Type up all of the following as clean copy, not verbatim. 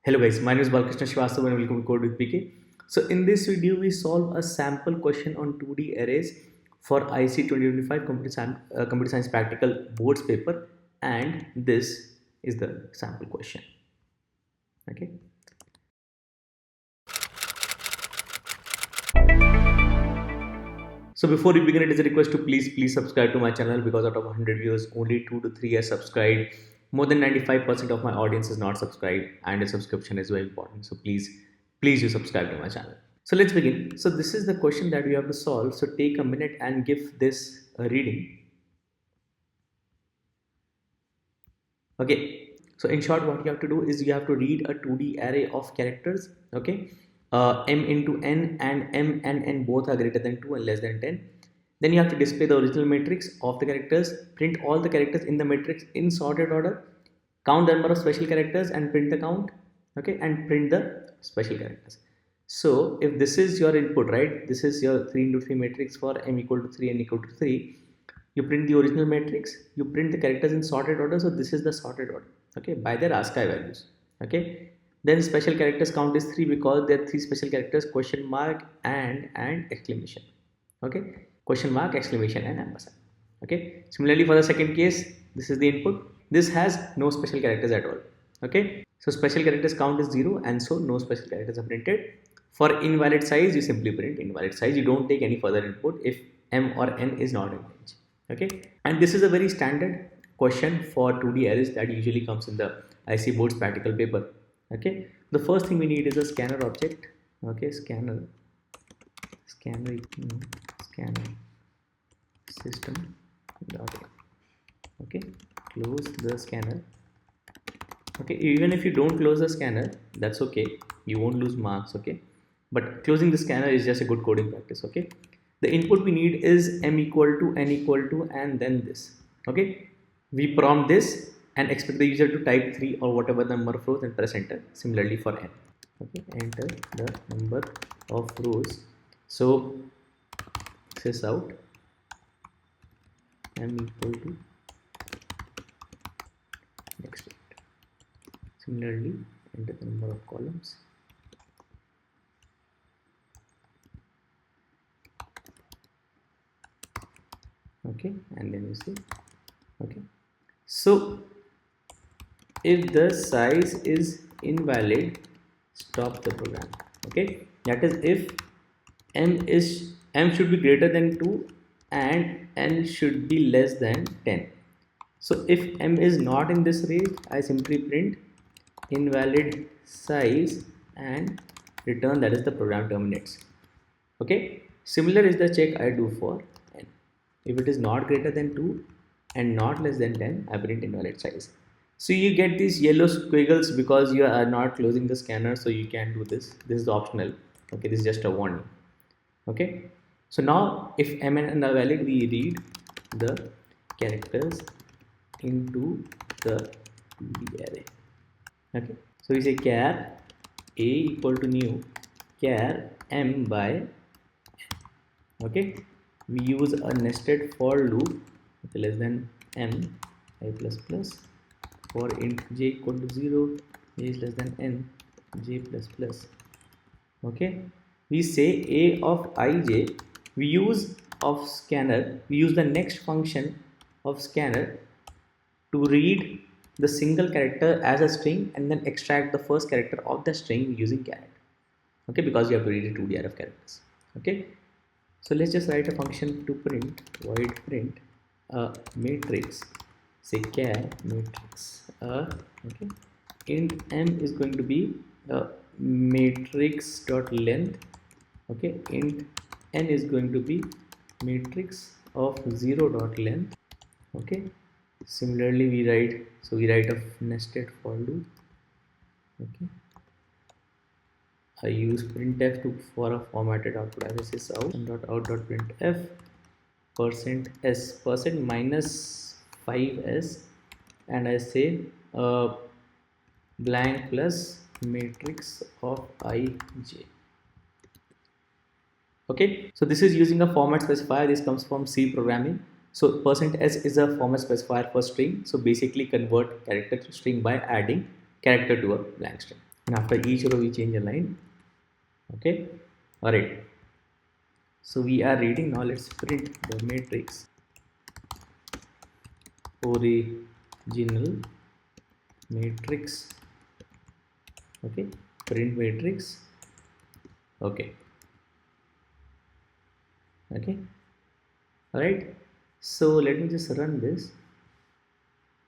Hello guys, my name is Balkrishna Srivastava and welcome to Code with BK. So in this video, we solve a sample question on 2D arrays for IC 2025 Computer Science Practical Boards paper, and this is the sample question. Okay. So before we begin, it is a request to please subscribe to my channel, because out of 100 views, only 2 to 3 are subscribed. More than 95% of my audience is not subscribed, and a subscription is very important. So please do subscribe to my channel. So let's begin. So this is the question that we have to solve. So take a minute and give this a reading. Okay. So in short, what you have to do is you have to read a 2D array of characters. Okay. M into n and m and n both are greater than 2 and less than 10. Then you have to display the original matrix of the characters, print all the characters in the matrix in sorted order, count the number of special characters and print the count, okay, and print the special characters. So if this is your input, right, this is your 3 into 3 matrix for m equal to 3 and equal to 3, you print the original matrix, you print the characters in sorted order. So this is the sorted order, okay, by their ASCII values, okay. Then special characters count is 3 because there are 3 special characters, question mark and exclamation, okay, question mark, exclamation and ampersand, okay. Similarly for the second case, this is the input, this has no special characters at all, okay. So special characters count is 0 and so no special characters are printed. For invalid size, you simply print invalid size, you don't take any further input if m or n is not in range, okay. And this is a very standard question for 2D arrays that usually comes in the IC boards practical paper. Okay, the first thing we need is a scanner object. Okay, scanner system dot. Okay, close the scanner. Okay, even if you don't close the scanner, that's okay, you won't lose marks, okay, but closing the scanner is just a good coding practice. Okay, the input we need is m equal to n equal to and then this. Okay, we prompt this and expect the user to type 3 or whatever the number of rows and press enter. Similarly for n, okay, enter the number of rows. So sys out m equal to next. Similarly, enter the number of columns. Okay, and then you see, okay. So if the size is invalid, stop the program. Okay, that is if m should be greater than 2 and n should be less than 10. So if m is not in this range, I simply print invalid size and return, that is the program terminates. Okay, similar is the check I do for n. If it is not greater than 2 and not less than 10, I print invalid size. So you get these yellow squiggles because you are not closing the scanner, so you can do this. This is optional. Okay, this is just a warning. Okay, so now if m and n are valid, we read the characters into the 2D array. Okay, so we say char a equal to new char m by n. Okay, we use a nested for loop, okay, less than m I plus plus for int j equal to 0, j is less than n, j plus plus. Okay, we say a of ij, we use of scanner, we use the next function of scanner to read the single character as a string and then extract the first character of the string using caret. Okay, because you have to read a 2D array of characters. Okay, so let's just write a function to print void print a matrix, say char matrix. Okay, int m is going to be matrix dot length. Okay, int n is going to be matrix of 0 dot length. Okay, similarly we write a nested for loop. Okay, I use printf for a formatted output. I will say out.out.printf %s minus 5s, and I say blank plus matrix of ij. Okay, so this is using a format specifier. This comes from C programming. So %s is a format specifier for string. So basically convert character to string by adding character to a blank string. and after each row we change a line. Okay, all right. So we are reading now. Let's print the matrix original matrix. Okay, print matrix. Okay, okay, all right. So let me just run this,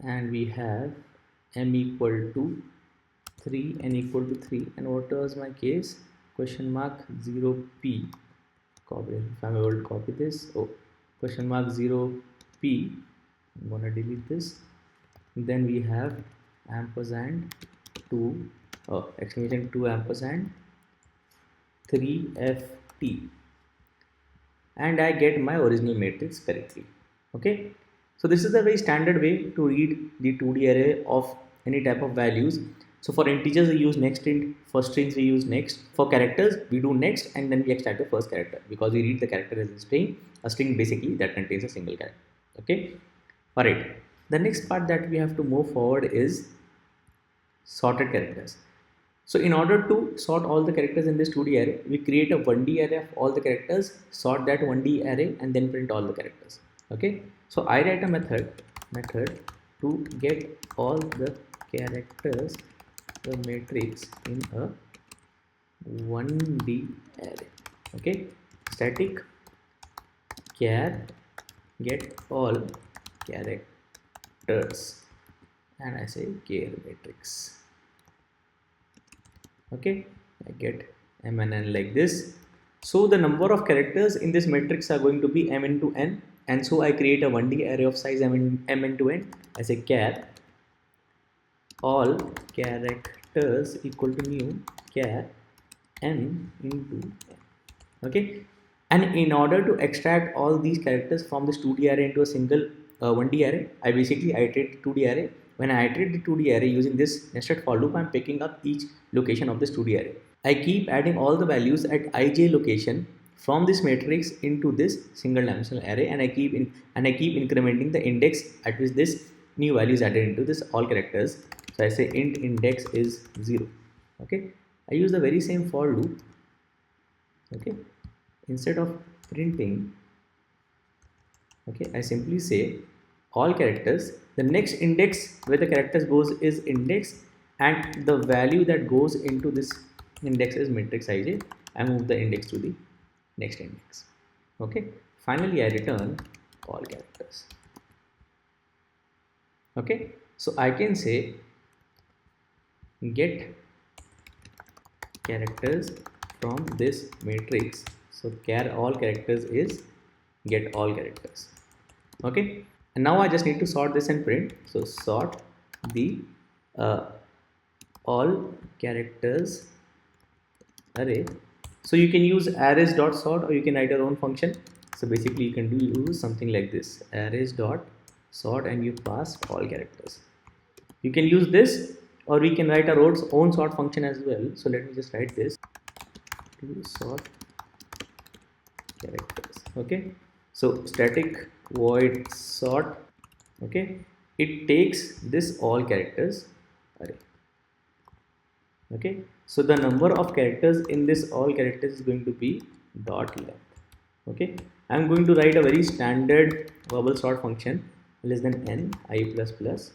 and we have m equal to 3, n equal to 3, and what was my case? Question mark 0p. Copy. If I'm able to copy this, oh, question mark 0p. I'm gonna delete this. Then we have ampersand 2, exclamation 2 ampersand 3ft, and I get my original matrix correctly. Okay, so this is a very standard way to read the 2D array of any type of values. So for integers we use next int, for strings we use next, for characters we do next, and then we extract the first character because we read the character as a string basically that contains a single character. Okay, all right. The next part that we have to move forward is sorted characters. So in order to sort all the characters in this 2D array, we create a 1D array of all the characters, sort that 1D array, and then print all the characters. Okay, so I write a method to get all the characters, the matrix in a 1D array. Okay, static char get all characters, and I say char matrix. Okay, I get m and n like this. So the number of characters in this matrix are going to be m into n, and so I create a 1D array of size m into n. I say char all characters equal to new char m into n. Okay, and in order to extract all these characters from this 2D array into a single 1D array, I basically iterate 2D array. When I iterate the 2D array using this nested for loop, I am picking up each location of this 2D array. I keep adding all the values at ij location from this matrix into this single dimensional array, and I keep incrementing the index at which this new value is added into this all characters. So I say int index is 0. Okay, I use the very same for loop. Okay, instead of printing, okay, I simply say all characters, the next index where the characters goes is index, and the value that goes into this index is matrix ij. I move the index to the next index. Okay, finally I return all characters. Okay, so I can say get characters from this matrix. So char all characters is get all characters. Okay, and now I just need to sort this and print. So sort the all characters array. So you can use arrays dot sort, or you can write your own function. So basically you can use something like this, arrays dot sort, and you pass all characters. You can use this, or we can write our own sort function as well. So let me just write this to sort characters. Okay, so static void sort. Okay, it takes this all characters array. Okay, so the number of characters in this all characters is going to be dot length. Okay, I'm going to write a very standard verbal sort function less than n I plus plus.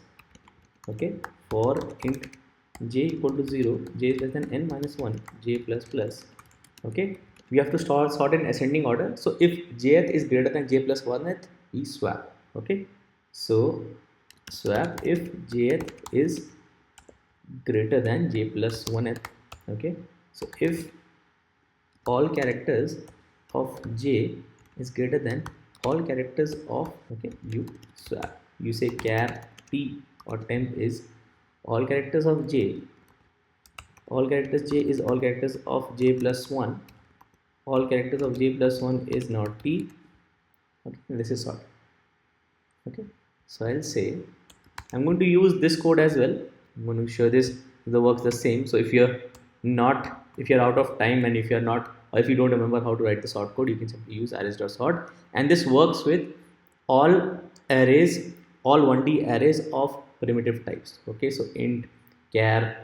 Okay, for int j equal to 0, j is less than n minus 1, j plus plus. Okay, we have to sort in ascending order. So if jth is greater than j plus 1th, we swap. Okay, so swap if jth is greater than j plus 1th. Okay, so if all characters of j is greater than all characters of, okay, you swap. You say char t or temp is all characters of j, all characters j is all characters of j plus 1, all characters of j plus 1 is not t. Okay, this is sort. Okay, so I'll say I'm going to use this code as well. I'm going to show this the works the same. So if you're out of time, and if you're not, or if you don't remember how to write the sort code, you can simply use arrays.sort, and this works with all arrays, all 1D arrays of primitive types. Okay, so int char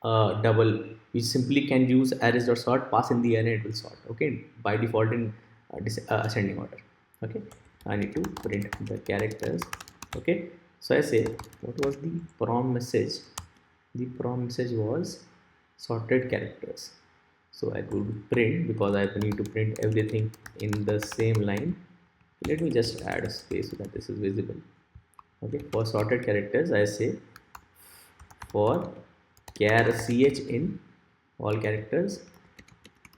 double, we simply can use arrays.sort, pass in the array, it will sort, okay, by default in ascending order. Okay, I need to print the characters. Okay, so I say what was the prom message. The prom message was sorted characters, so I could print, because I need to print everything in the same line. Let me just add a space so that this is visible. Okay, for sorted characters I say for char ch in all characters,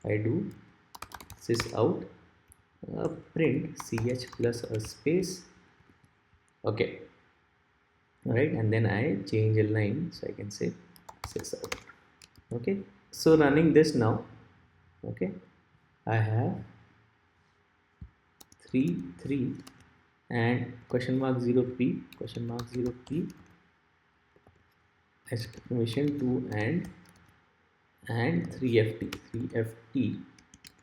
I do sys out print ch plus a space. Okay, right, and then I change a line, so I can say sys out. Okay, so running this now, okay, I have 3 3 and question mark 0 p, question mark 0 p, exclamation 2 and 3ft,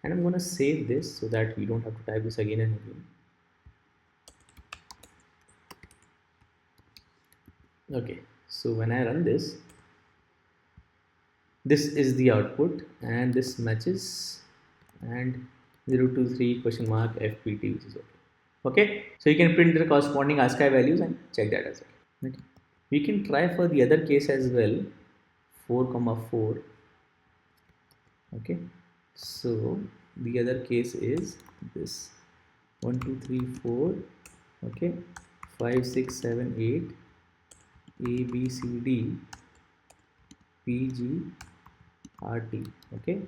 and I'm gonna save this so that we don't have to type this again and again. Okay, so when I run this, this is the output, and this matches, and 023 question mark fpt, which is okay. Okay, so you can print the corresponding ASCII values and check that as well. Okay, we can try for the other case as well, 4,4. Okay, so the other case is this 1 2 3 4, okay, 5 6 7 8 a b c d p g r t. Okay,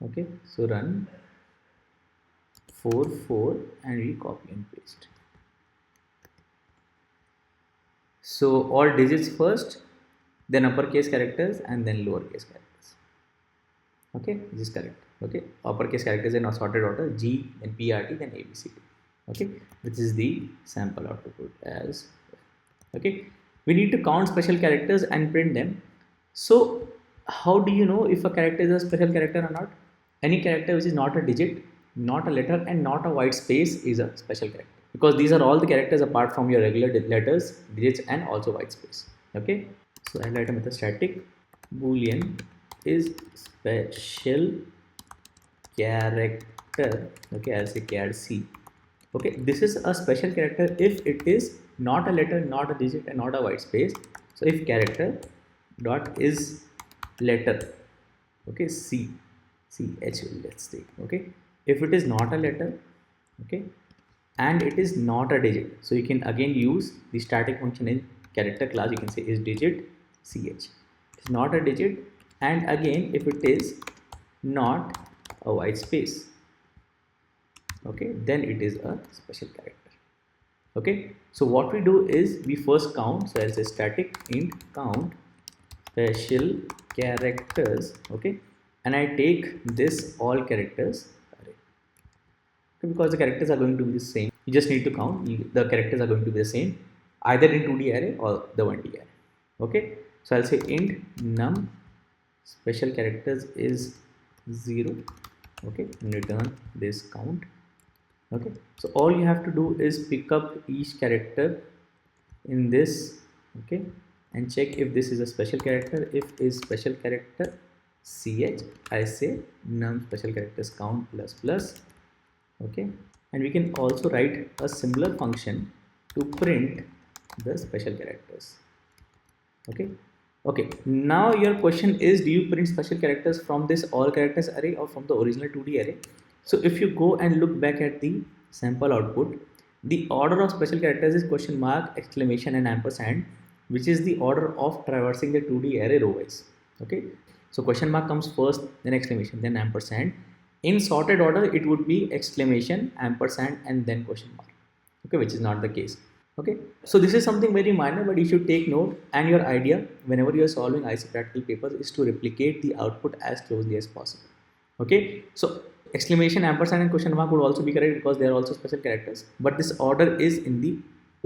okay, so run 4 4 and we copy and paste. So all digits first, then uppercase characters, and then lowercase characters. Okay, this is correct. Okay, uppercase characters in assorted order, G, then PRT, then ABCD. Okay, this is the sample output as well. Okay, we need to count special characters and print them. So how do you know if a character is a special character or not? Any character which is not a digit, not a letter, and not a white space is a special character, because these are all the characters apart from your regular letters, digits, and also white space. Okay, so I'll write a method static boolean is special character. Okay, I'll say char c. Okay, this is a special character if it is not a letter, not a digit, and not a white space. So if character dot is letter, okay, c ch, let's take. Okay, if it is not a letter, okay, and it is not a digit, so you can again use the static function in character class. You can say is digit ch. It's not a digit, and again if it is not a white space, okay, then it is a special character. Okay, so what we do is we first count. So as a static int count special characters. Okay, and I take this all characters array. Okay, because the characters are going to be the same, you just need to count. The characters are going to be the same either in 2D array or the 1D array. Okay, so I'll say int num special characters is 0. Okay, and return this count. Okay, so all you have to do is pick up each character in this, okay, and check if this is a special character. If is special character ch, I say num special characters count plus plus. Okay, and we can also write a similar function to print the special characters. Okay, okay, now your question is, do you print special characters from this all characters array or from the original 2D array? So if you go and look back at the sample output, the order of special characters is question mark, exclamation, and ampersand, which is the order of traversing the 2D array row wise. Okay, so question mark comes first, then exclamation, then ampersand. In sorted order, it would be exclamation, ampersand, and then question mark. Okay, which is not the case. Okay, so this is something very minor, but you should take note, and your idea whenever you are solving IC practical papers is to replicate the output as closely as possible. Okay, so exclamation, ampersand, and question mark would also be correct because they are also special characters, but this order is in the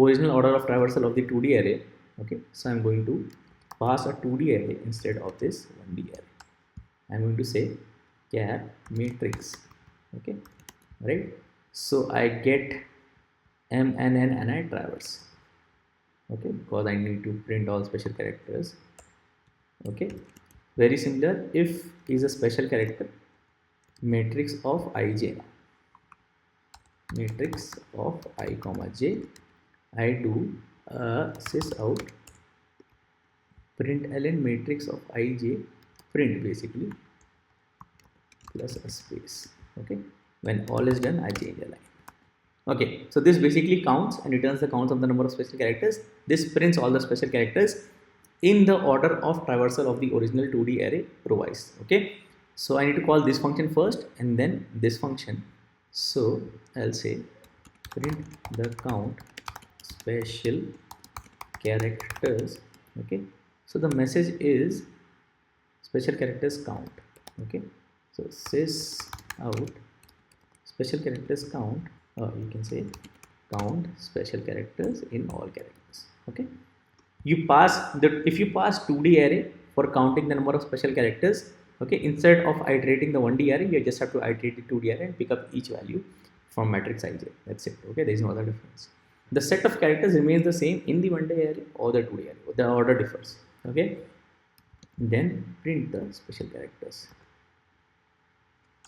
original order of traversal of the 2D array. Okay, so I'm going to pass a 2D array instead of this 1D array. I'm going to say char matrix. Okay, right, so I get m and n and I traverse. Okay, because I need to print all special characters. Okay, very similar. If is a special character, matrix of ij, matrix of I comma j, I do sys out println matrix of ij, print basically, plus a space. Okay, when all is done, I change a line. Okay, so this basically counts and returns the counts of the number of special characters. This prints all the special characters in the order of traversal of the original 2D array provides. Okay, so I need to call this function first and then this function. So I'll say print the count special characters. Okay, so the message is special characters count. Okay, so sys out special characters count, or you can say count special characters in all characters. Okay, you pass the, if you pass 2D array for counting the number of special characters, okay, instead of iterating the 1D array, you just have to iterate the 2D array and pick up each value from matrix ij. That's it. Okay, there is no other difference. The set of characters remains the same in the 1D array or the 2D array. The order differs. Okay, then print the special characters.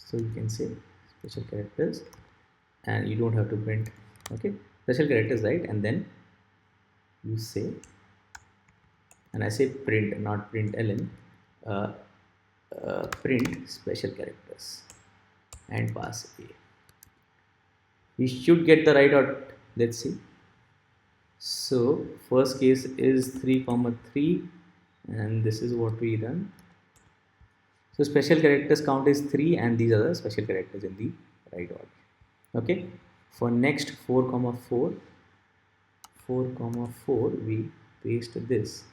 So you can say special characters, and you don't have to print. Okay, special characters, right? And then you say, and I say print, not println, print special characters and pass a. We should get the right out. Let's see. So first case is 3,3, and this is what we done. So special characters count is 3, and these are the special characters in the right order. Okay, for next 4,4, we paste this.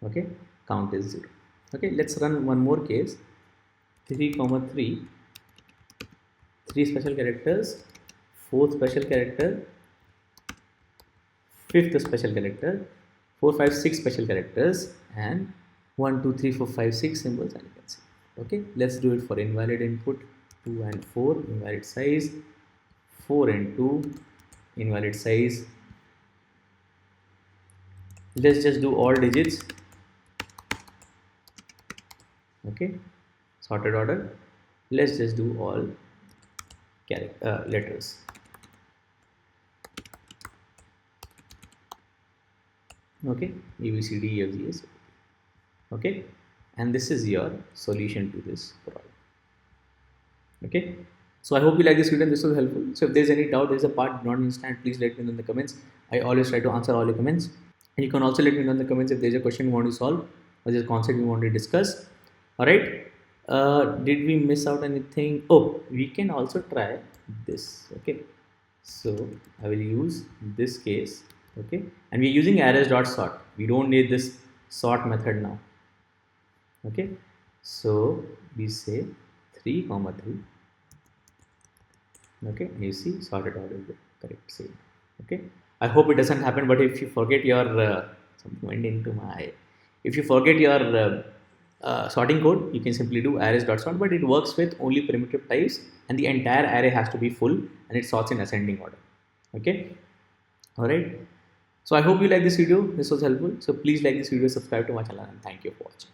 Okay, count is 0. Okay, let's run one more case. 3,3, 3 special characters, 4th special character, 5th special character, 4, 5, 6 special characters, and 1, 2, 3, 4, 5, 6 symbols, and you can see. Okay, let's do it for invalid input. 2 and 4, invalid size. 4 and 2, invalid size. Let's just do all digits. Okay, sorted order. Let's just do all letters. Okay, A, B, C, D, E, F, G, S. Okay, and this is your solution to this problem. Okay, so I hope you like this video and this was helpful. So if there's any doubt, there's a part you don't understand, please let me know in the comments. I always try to answer all your comments, and you can also let me know in the comments if there's a question you want to solve or there's a concept you want to discuss. All right, did we miss out anything? Oh, we can also try this. Okay, so I will use this case. Okay, and we're using arrays.sort. We don't need this sort method now. Okay, so we say 3,3. Okay, and you see sorted order is the correct same. Okay, I hope it doesn't happen, but if you forget your something went into my eye. If you forget your sorting code, you can simply do arrays.sort, but it works with only primitive types, and the entire array has to be full, and it sorts in ascending order. Okay, all right. So I hope you like this video. This was helpful. So please like this video, subscribe to my channel, and thank you for watching.